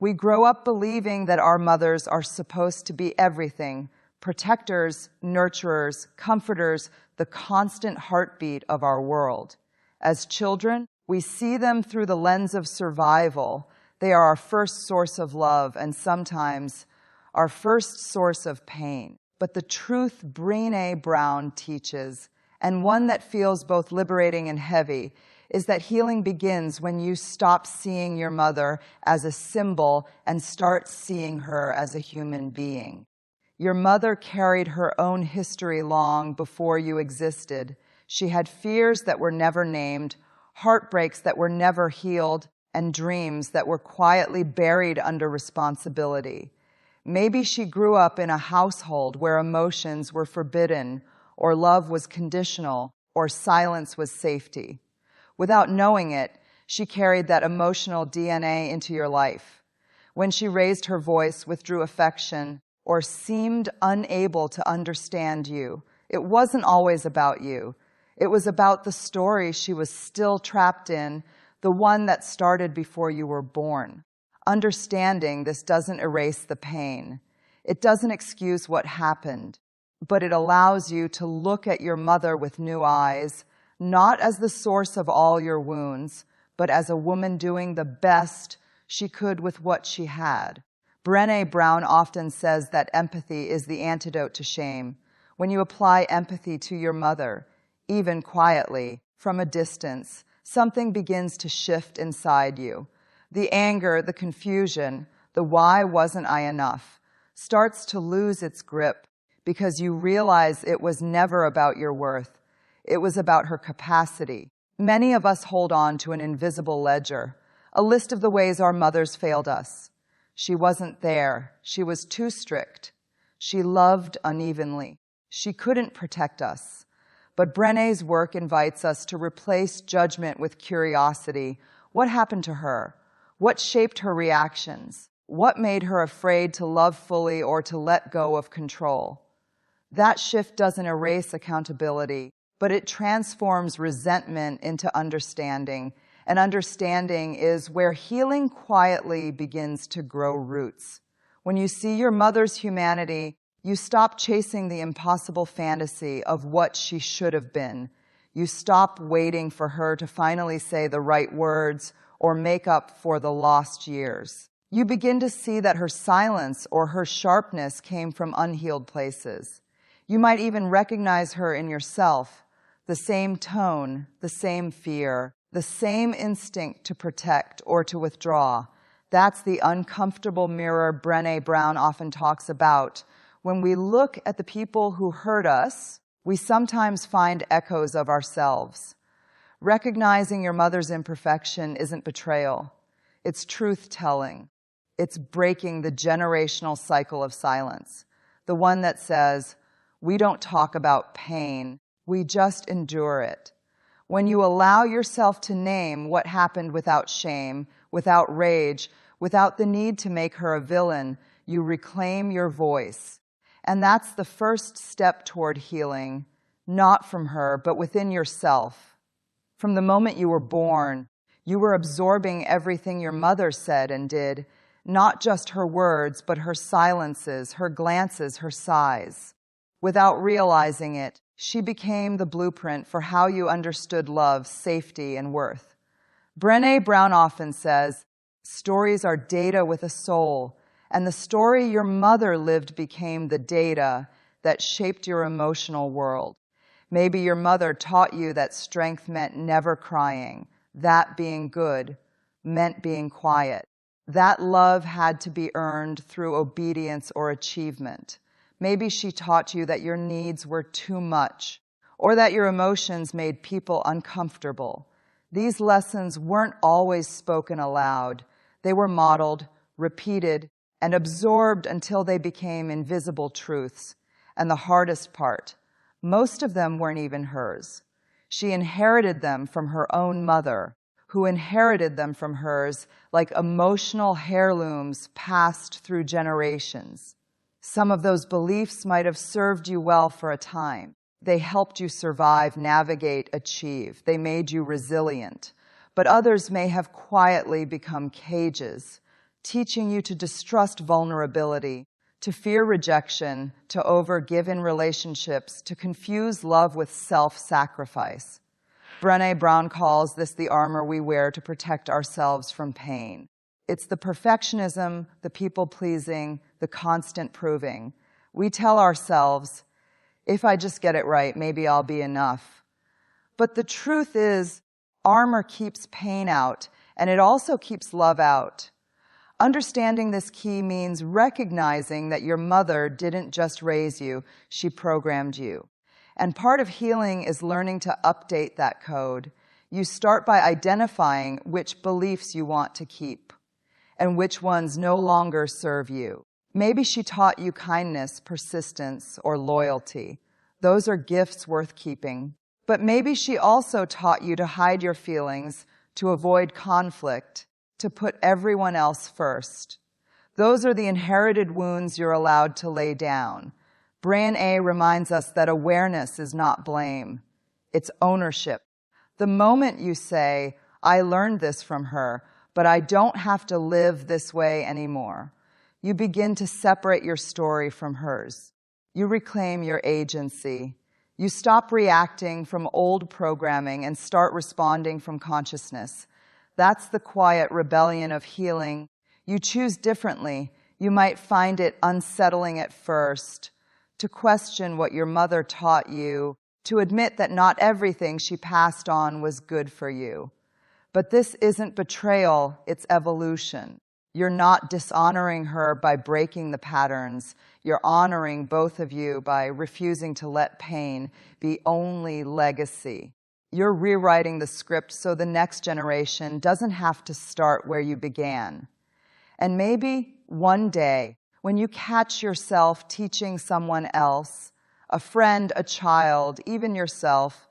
We grow up believing that our mothers are supposed to be everything: protectors, nurturers, comforters, the constant heartbeat of our world. As children, we see them through the lens of survival. They are our first source of love and sometimes our first source of pain. But the truth Brené Brown teaches, and one that feels both liberating and heavy, is that healing begins when you stop seeing your mother as a symbol and start seeing her as a human being. Your mother carried her own history long before you existed. She had fears that were never named, heartbreaks that were never healed, and dreams that were quietly buried under responsibility. Maybe she grew up in a household where emotions were forbidden, or love was conditional, or silence was safety. Without knowing it, she carried that emotional DNA into your life. When she raised her voice, withdrew affection, or seemed unable to understand you, it wasn't always about you. It was about the story she was still trapped in, the one that started before you were born. Understanding this doesn't erase the pain. It doesn't excuse what happened, but it allows you to look at your mother with new eyes, not as the source of all your wounds, but as a woman doing the best she could with what she had. Brené Brown often says that empathy is the antidote to shame. When you apply empathy to your mother, even quietly, from a distance, something begins to shift inside you. The anger, the confusion, the why wasn't I enough, starts to lose its grip because you realize it was never about your worth. It was about her capacity. Many of us hold on to an invisible ledger, a list of the ways our mothers failed us. She wasn't there. She was too strict. She loved unevenly. She couldn't protect us. But Brené's work invites us to replace judgment with curiosity. What happened to her? What shaped her reactions? What made her afraid to love fully or to let go of control? That shift doesn't erase accountability, but it transforms resentment into understanding. And understanding is where healing quietly begins to grow roots. When you see your mother's humanity, you stop chasing the impossible fantasy of what she should have been. You stop waiting for her to finally say the right words or make up for the lost years. You begin to see that her silence or her sharpness came from unhealed places. You might even recognize her in yourself, the same tone, the same fear, the same instinct to protect or to withdraw. That's the uncomfortable mirror Brené Brown often talks about. When we look at the people who hurt us, we sometimes find echoes of ourselves. Recognizing your mother's imperfection isn't betrayal. It's truth-telling. It's breaking the generational cycle of silence, the one that says, we don't talk about pain, we just endure it. When you allow yourself to name what happened without shame, without rage, without the need to make her a villain, you reclaim your voice. And that's the first step toward healing, not from her, but within yourself. From the moment you were born, you were absorbing everything your mother said and did, not just her words, but her silences, her glances, her sighs. Without realizing it, she became the blueprint for how you understood love, safety, and worth. Brené Brown often says, stories are data with a soul, and the story your mother lived became the data that shaped your emotional world. Maybe your mother taught you that strength meant never crying, that being good meant being quiet, that love had to be earned through obedience or achievement. Maybe she taught you that your needs were too much, or that your emotions made people uncomfortable. These lessons weren't always spoken aloud. They were modeled, repeated, and absorbed until they became invisible truths. And the hardest part, most of them weren't even hers. She inherited them from her own mother, who inherited them from hers like emotional heirlooms passed through generations. Some of those beliefs might have served you well for a time. They helped you survive, navigate, achieve. They made you resilient. But others may have quietly become cages, teaching you to distrust vulnerability, to fear rejection, to overgive in relationships, to confuse love with self-sacrifice. Brené Brown calls this the armor we wear to protect ourselves from pain. It's the perfectionism, the people-pleasing, the constant proving. We tell ourselves, if I just get it right, maybe I'll be enough. But the truth is, armor keeps pain out, and it also keeps love out. Understanding this key means recognizing that your mother didn't just raise you, she programmed you. And part of healing is learning to update that code. You start by identifying which beliefs you want to keep and which ones no longer serve you. Maybe she taught you kindness, persistence, or loyalty. Those are gifts worth keeping. But maybe she also taught you to hide your feelings, to avoid conflict, to put everyone else first. Those are the inherited wounds you're allowed to lay down. Brené reminds us that awareness is not blame. It's ownership. The moment you say, I learned this from her, but I don't have to live this way anymore, you begin to separate your story from hers. You reclaim your agency. You stop reacting from old programming and start responding from consciousness. That's the quiet rebellion of healing. You choose differently. You might find it unsettling at first, to question what your mother taught you, to admit that not everything she passed on was good for you. But this isn't betrayal, it's evolution. You're not dishonoring her by breaking the patterns. You're honoring both of you by refusing to let pain be only legacy. You're rewriting the script so the next generation doesn't have to start where you began. And maybe one day, when you catch yourself teaching someone else, a friend, a child, even yourself,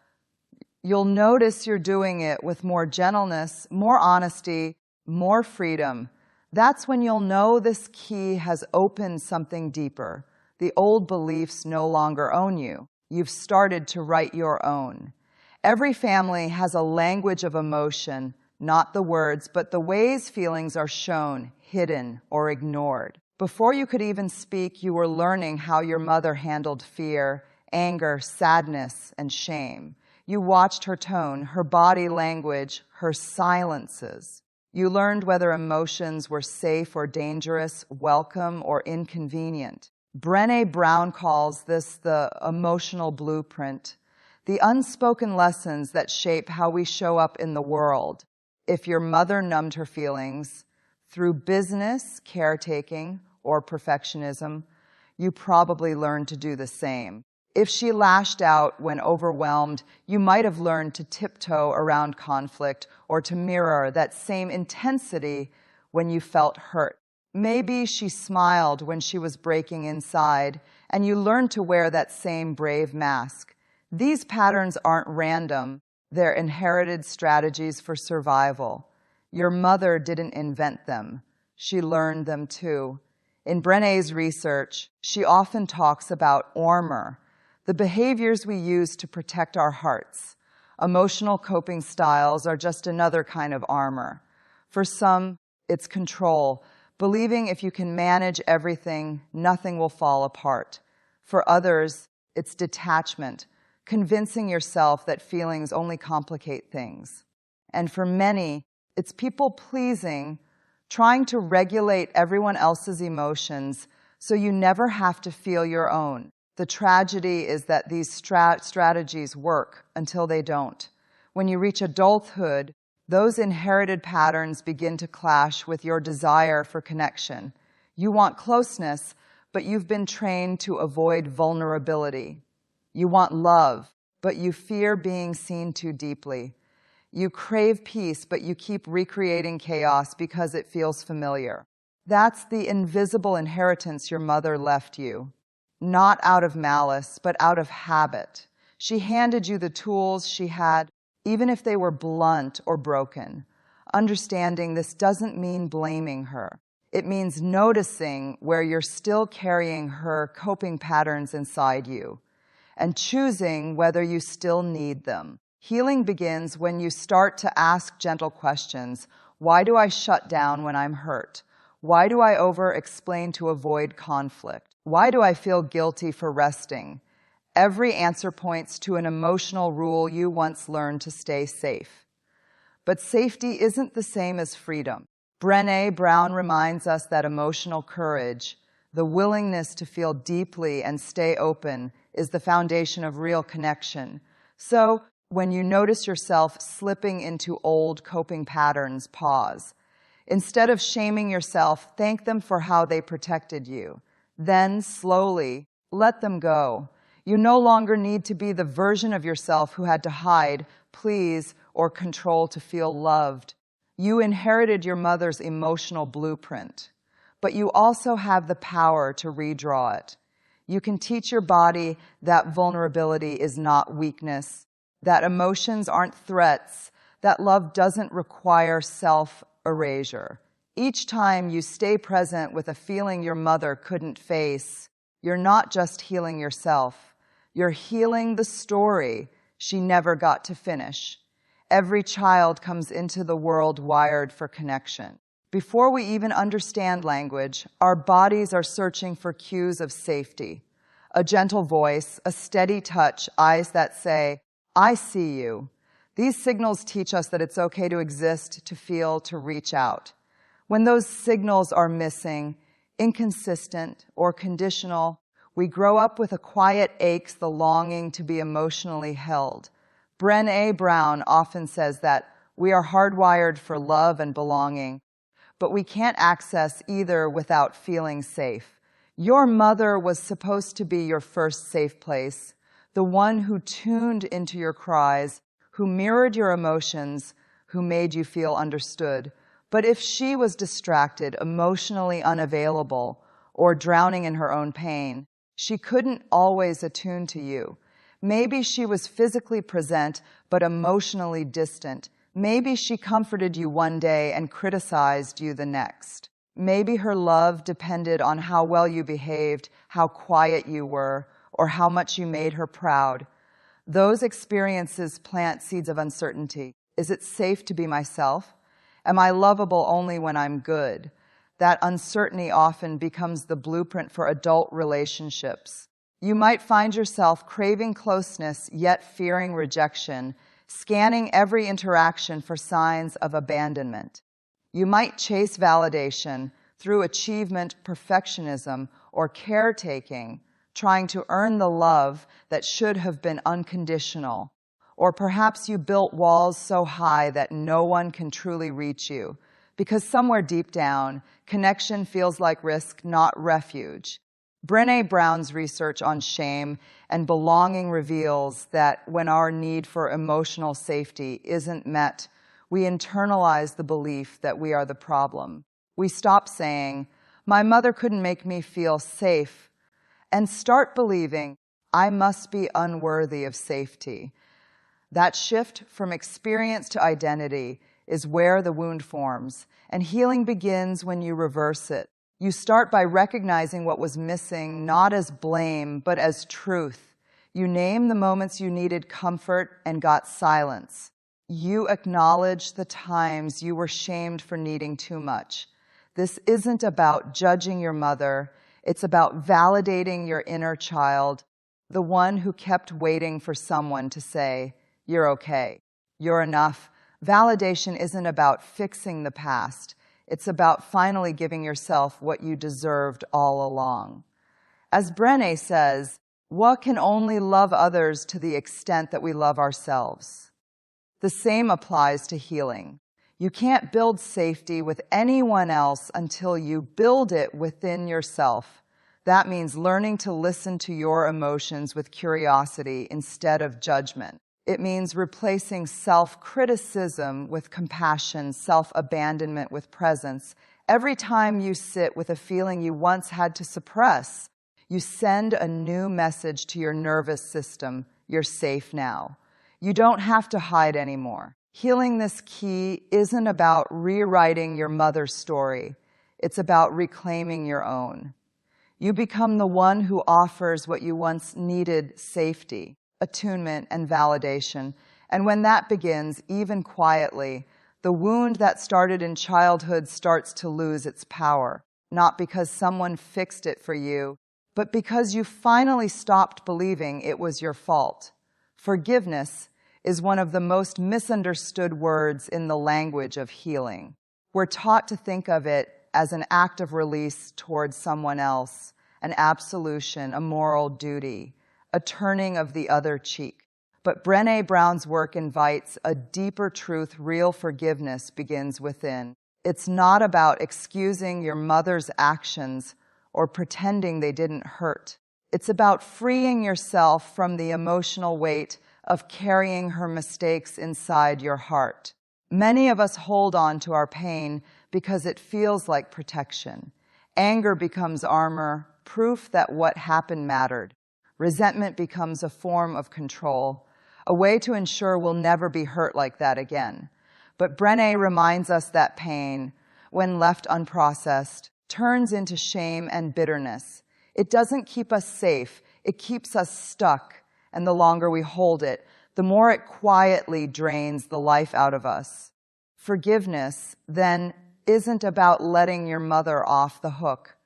you'll notice you're doing it with more gentleness, more honesty, more freedom. That's when you'll know this key has opened something deeper. The old beliefs no longer own you. You've started to write your own. Every family has a language of emotion, not the words, but the ways feelings are shown, hidden, or ignored. Before you could even speak, you were learning how your mother handled fear, anger, sadness, and shame. You watched her tone, her body language, her silences. You learned whether emotions were safe or dangerous, welcome or inconvenient. Brené Brown calls this the emotional blueprint, the unspoken lessons that shape how we show up in the world. If your mother numbed her feelings through business, caretaking, or perfectionism, you probably learned to do the same. If she lashed out when overwhelmed, you might have learned to tiptoe around conflict or to mirror that same intensity when you felt hurt. Maybe she smiled when she was breaking inside, and you learned to wear that same brave mask. These patterns aren't random. They're inherited strategies for survival. Your mother didn't invent them. She learned them too. In Brené's research, she often talks about armor, the behaviors we use to protect our hearts. Emotional coping styles are just another kind of armor. For some, it's control, believing if you can manage everything, nothing will fall apart. For others, it's detachment, convincing yourself that feelings only complicate things. And for many, it's people-pleasing, trying to regulate everyone else's emotions so you never have to feel your own. The tragedy is that these strategies work until they don't. When you reach adulthood, those inherited patterns begin to clash with your desire for connection. You want closeness, but you've been trained to avoid vulnerability. You want love, but you fear being seen too deeply. You crave peace, but you keep recreating chaos because it feels familiar. That's the invisible inheritance your mother left you. Not out of malice, but out of habit. She handed you the tools she had, even if they were blunt or broken. Understanding this doesn't mean blaming her. It means noticing where you're still carrying her coping patterns inside you, and choosing whether you still need them. Healing begins when you start to ask gentle questions. Why do I shut down when I'm hurt? Why do I over-explain to avoid conflict? Why do I feel guilty for resting? Every answer points to an emotional rule you once learned to stay safe. But safety isn't the same as freedom. Brené Brown reminds us that emotional courage, the willingness to feel deeply and stay open, is the foundation of real connection. So, when you notice yourself slipping into old coping patterns, pause. Instead of shaming yourself, thank them for how they protected you. Then, slowly, let them go. You no longer need to be the version of yourself who had to hide, please, or control to feel loved. You inherited your mother's emotional blueprint, but you also have the power to redraw it. You can teach your body that vulnerability is not weakness, that emotions aren't threats, that love doesn't require self-erasure. Each time you stay present with a feeling your mother couldn't face, you're not just healing yourself, you're healing the story she never got to finish. Every child comes into the world wired for connection. Before we even understand language, our bodies are searching for cues of safety. A gentle voice, a steady touch, eyes that say, "I see you." These signals teach us that it's okay to exist, to feel, to reach out. When those signals are missing, inconsistent, or conditional, we grow up with a quiet aches, the longing to be emotionally held. Brené Brown often says that we are hardwired for love and belonging, but we can't access either without feeling safe. Your mother was supposed to be your first safe place, the one who tuned into your cries, who mirrored your emotions, who made you feel understood. But if she was distracted, emotionally unavailable, or drowning in her own pain, she couldn't always attune to you. Maybe she was physically present, but emotionally distant. Maybe she comforted you one day and criticized you the next. Maybe her love depended on how well you behaved, how quiet you were, or how much you made her proud. Those experiences plant seeds of uncertainty. Is it safe to be myself? Am I lovable only when I'm good? That uncertainty often becomes the blueprint for adult relationships. You might find yourself craving closeness, yet fearing rejection, scanning every interaction for signs of abandonment. You might chase validation through achievement, perfectionism, or caretaking, trying to earn the love that should have been unconditional. Or perhaps you built walls so high that no one can truly reach you, because somewhere deep down, connection feels like risk, not refuge. Brené Brown's research on shame and belonging reveals that when our need for emotional safety isn't met, we internalize the belief that we are the problem. We stop saying, "My mother couldn't make me feel safe," and start believing, "I must be unworthy of safety." That shift from experience to identity is where the wound forms, and healing begins when you reverse it. You start by recognizing what was missing, not as blame, but as truth. You name the moments you needed comfort and got silence. You acknowledge the times you were shamed for needing too much. This isn't about judging your mother. It's about validating your inner child, the one who kept waiting for someone to say, "You're okay. You're enough." Validation isn't about fixing the past. It's about finally giving yourself what you deserved all along. As Brené says, what can only love others to the extent that we love ourselves? The same applies to healing. You can't build safety with anyone else until you build it within yourself. That means learning to listen to your emotions with curiosity instead of judgment. It means replacing self-criticism with compassion, self-abandonment with presence. Every time you sit with a feeling you once had to suppress, you send a new message to your nervous system. You're safe now. You don't have to hide anymore. Healing this key isn't about rewriting your mother's story. It's about reclaiming your own. You become the one who offers what you once needed: safety, attunement, and validation. And when that begins, even quietly, The wound that started in childhood starts to lose its power, not because someone fixed it for you, but because you finally stopped believing it was your fault. Forgiveness is one of the most misunderstood words in the language of healing. We're taught to think of it as an act of release towards someone else, an absolution, a moral duty, a turning of the other cheek. But Brené Brown's work invites a deeper truth. Real forgiveness begins within. It's not about excusing your mother's actions or pretending they didn't hurt. It's about freeing yourself from the emotional weight of carrying her mistakes inside your heart. Many of us hold on to our pain because it feels like protection. Anger becomes armor, proof that what happened mattered. Resentment becomes a form of control, a way to ensure we'll never be hurt like that again. But Brené reminds us that pain, when left unprocessed, turns into shame and bitterness. It doesn't keep us safe, it keeps us stuck, and the longer we hold it, the more it quietly drains the life out of us. Forgiveness, then, isn't about letting your mother off the hook.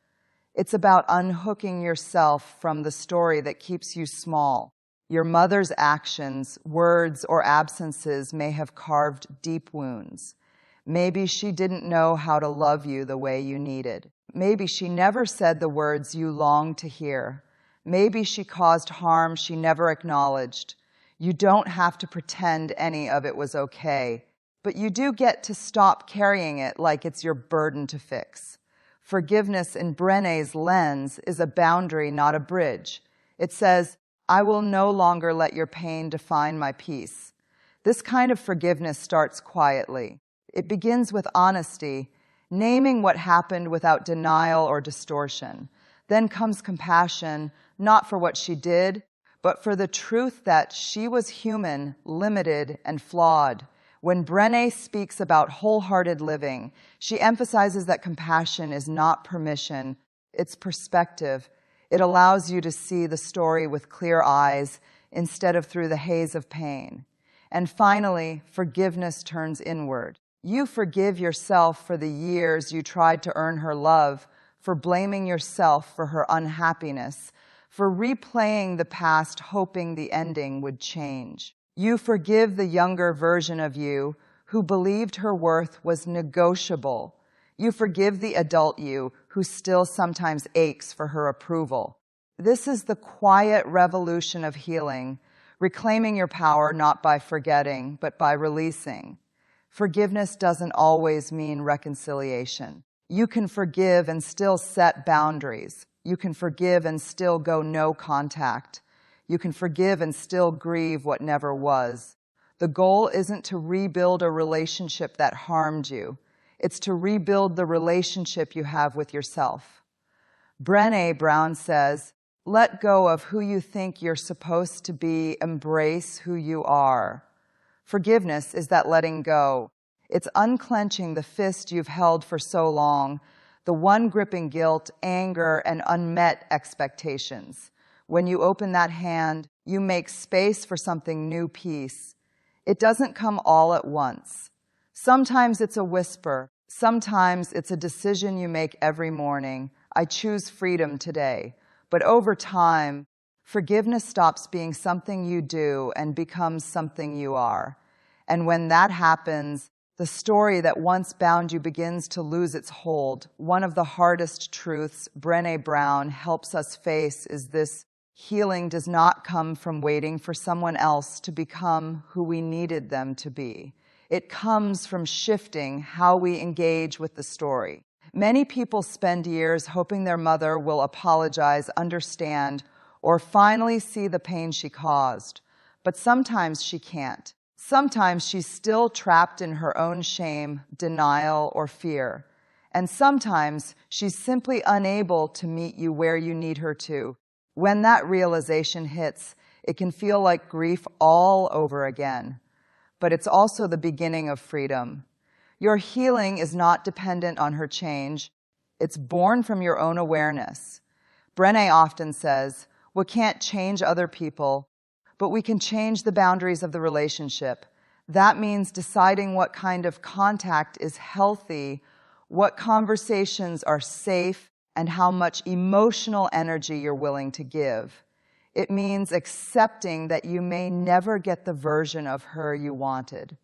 It's about unhooking yourself from the story that keeps you small. Your mother's actions, words, or absences may have carved deep wounds. Maybe she didn't know how to love you the way you needed. Maybe she never said the words you longed to hear. Maybe she caused harm she never acknowledged. You don't have to pretend any of it was okay, but you do get to stop carrying it like it's your burden to fix. Forgiveness in Brené's lens is a boundary, not a bridge. It says, I will no longer let your pain define my peace. This kind of forgiveness starts quietly. It begins with honesty, naming what happened without denial or distortion. Then comes compassion, not for what she did, but for the truth that she was human, limited, and flawed. When Brené speaks about wholehearted living, she emphasizes that compassion is not permission, it's perspective. It allows you to see the story with clear eyes instead of through the haze of pain. And finally, forgiveness turns inward. You forgive yourself for the years you tried to earn her love, for blaming yourself for her unhappiness, for replaying the past hoping the ending would change. You forgive the younger version of you who believed her worth was negotiable. You forgive the adult you who still sometimes aches for her approval. This is the quiet revolution of healing, reclaiming your power not by forgetting, but by releasing. Forgiveness doesn't always mean reconciliation. You can forgive and still set boundaries. You can forgive and still go no contact. You can forgive and still grieve what never was. The goal isn't to rebuild a relationship that harmed you. It's to rebuild the relationship you have with yourself. Brené Brown says, let go of who you think you're supposed to be, embrace who you are. Forgiveness is that letting go. It's unclenching the fist you've held for so long, the one gripping guilt, anger, and unmet expectations. When you open that hand, you make space for something new, peace. It doesn't come all at once. Sometimes it's a whisper. Sometimes it's a decision you make every morning. I choose freedom today. But over time, forgiveness stops being something you do and becomes something you are. And when that happens, the story that once bound you begins to lose its hold. One of the hardest truths Brené Brown helps us face is this: healing does not come from waiting for someone else to become who we needed them to be. It comes from shifting how we engage with the story. Many people spend years hoping their mother will apologize, understand, or finally see the pain she caused. But sometimes she can't. Sometimes she's still trapped in her own shame, denial, or fear. And sometimes she's simply unable to meet you where you need her to. When that realization hits, it can feel like grief all over again. But it's also the beginning of freedom. Your healing is not dependent on her change. It's born from your own awareness. Brené often says, we can't change other people, but we can change the boundaries of the relationship. That means deciding what kind of contact is healthy, what conversations are safe, and how much emotional energy you're willing to give. It means accepting that you may never get the version of her you wanted.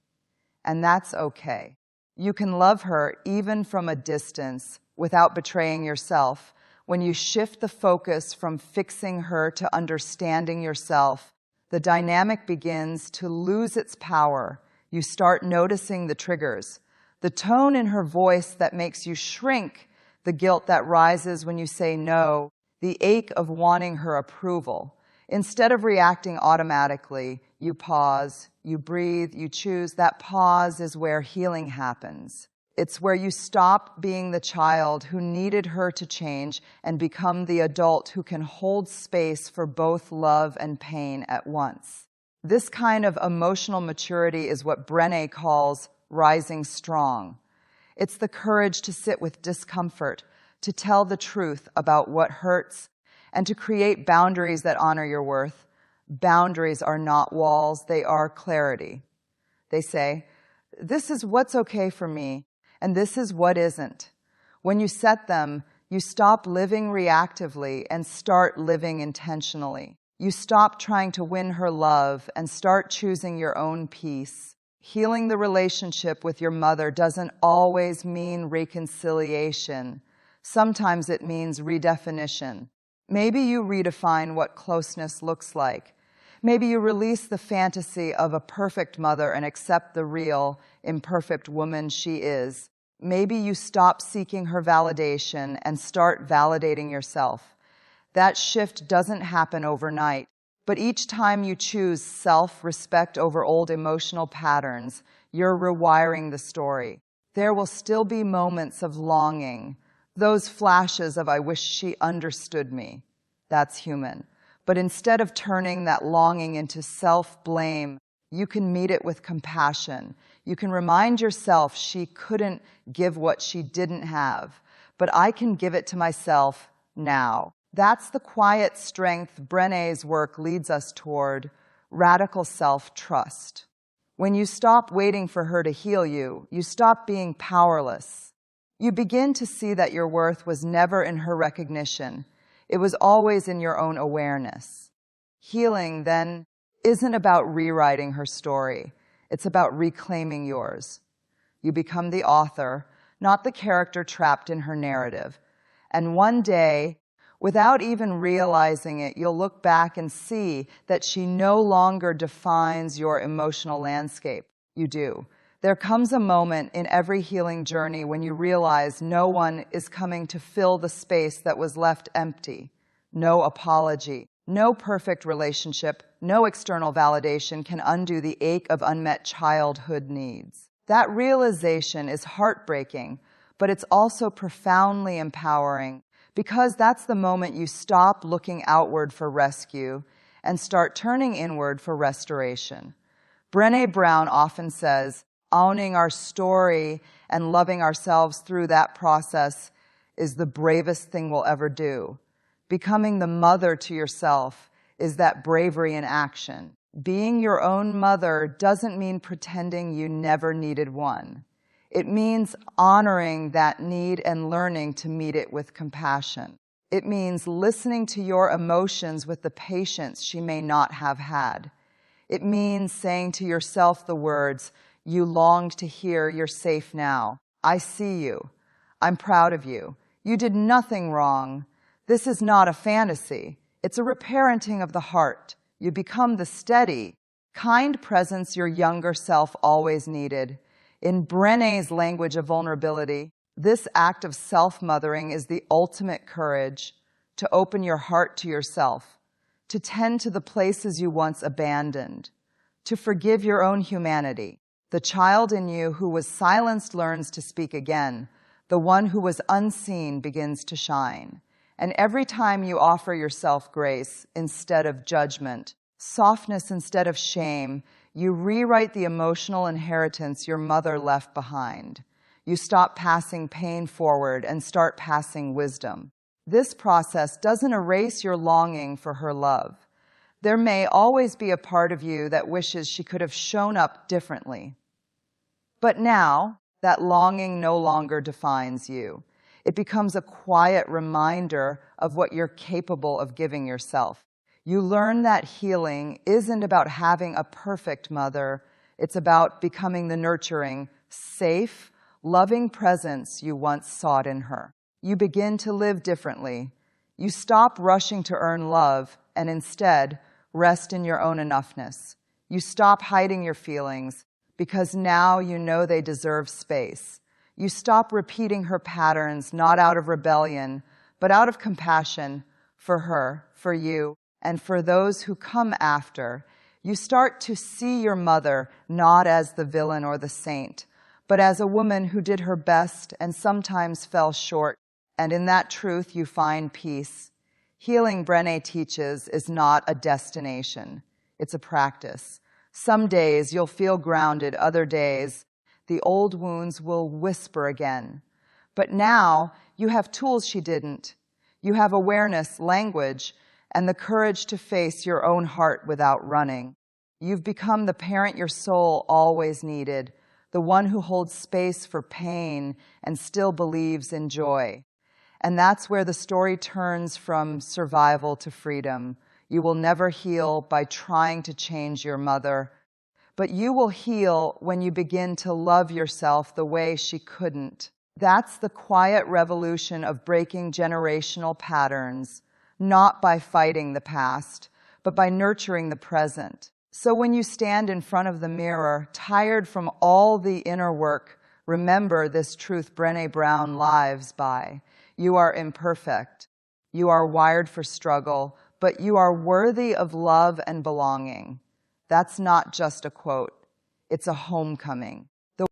And that's okay. You can love her even from a distance without betraying yourself. When you shift the focus from fixing her to understanding yourself, the dynamic begins to lose its power. You start noticing the triggers, the tone in her voice that makes you shrink, the guilt that rises when you say no, the ache of wanting her approval. Instead of reacting automatically, you pause, you breathe, you choose. That pause is where healing happens. It's where you stop being the child who needed her to change and become the adult who can hold space for both love and pain at once. This kind of emotional maturity is what Brené calls rising strong. It's the courage to sit with discomfort, to tell the truth about what hurts, and to create boundaries that honor your worth. Boundaries are not walls, they are clarity. They say, this is what's okay for me, and this is what isn't. When you set them, you stop living reactively and start living intentionally. You stop trying to win her love and start choosing your own peace. Healing the relationship with your mother doesn't always mean reconciliation. Sometimes it means redefinition. Maybe you redefine what closeness looks like. Maybe you release the fantasy of a perfect mother and accept the real, imperfect woman she is. Maybe you stop seeking her validation and start validating yourself. That shift doesn't happen overnight, but each time you choose self-respect over old emotional patterns, you're rewiring the story. There will still be moments of longing, those flashes of "I wish she understood me." That's human. But instead of turning that longing into self-blame, you can meet it with compassion. You can remind yourself she couldn't give what she didn't have, but I can give it to myself now. That's the quiet strength Brené's work leads us toward, radical self-trust. When you stop waiting for her to heal you, you stop being powerless. You begin to see that your worth was never in her recognition. It was always in your own awareness. Healing, then, isn't about rewriting her story. It's about reclaiming yours. You become the author, not the character trapped in her narrative. And one day, without even realizing it, you'll look back and see that she no longer defines your emotional landscape. You do. There comes a moment in every healing journey when you realize no one is coming to fill the space that was left empty. No apology, no perfect relationship, no external validation can undo the ache of unmet childhood needs. That realization is heartbreaking, but it's also profoundly empowering, because that's the moment you stop looking outward for rescue and start turning inward for restoration. Brené Brown often says, owning our story and loving ourselves through that process is the bravest thing we'll ever do. Becoming the mother to yourself is that bravery in action. Being your own mother doesn't mean pretending you never needed one. It means honoring that need and learning to meet it with compassion. It means listening to your emotions with the patience she may not have had. It means saying to yourself the words you longed to hear, "You're safe now. I see you. I'm proud of you. You did nothing wrong. This is not a fantasy. It's a reparenting of the heart." You become the steady, kind presence your younger self always needed. In Brené's language of vulnerability, this act of self-mothering is the ultimate courage to open your heart to yourself, to tend to the places you once abandoned, to forgive your own humanity. The child in you who was silenced learns to speak again. The one who was unseen begins to shine. And every time you offer yourself grace instead of judgment, softness instead of shame, you rewrite the emotional inheritance your mother left behind. You stop passing pain forward and start passing wisdom. This process doesn't erase your longing for her love, There may always be a part of you that wishes she could have shown up differently. But now, that longing no longer defines you. It becomes a quiet reminder of what you're capable of giving yourself. You learn that healing isn't about having a perfect mother. It's about becoming the nurturing, safe, loving presence you once sought in her. You begin to live differently. You stop rushing to earn love and instead rest in your own enoughness. You stop hiding your feelings because now you know they deserve space. You stop repeating her patterns, not out of rebellion, but out of compassion for her, for you, and for those who come after. You start to see your mother not as the villain or the saint, but as a woman who did her best and sometimes fell short. And in that truth, you find peace. Healing, Brené teaches, is not a destination. It's a practice. Some days you'll feel grounded, other days the old wounds will whisper again. But now you have tools she didn't. You have awareness, language, and the courage to face your own heart without running. You've become the parent your soul always needed, the one who holds space for pain and still believes in joy. And that's where the story turns from survival to freedom. You will never heal by trying to change your mother, but you will heal when you begin to love yourself the way she couldn't. That's the quiet revolution of breaking generational patterns, not by fighting the past, but by nurturing the present. So when you stand in front of the mirror, tired from all the inner work, remember this truth Brené Brown lives by. You are imperfect. You are wired for struggle, but you are worthy of love and belonging. That's not just a quote. It's a homecoming.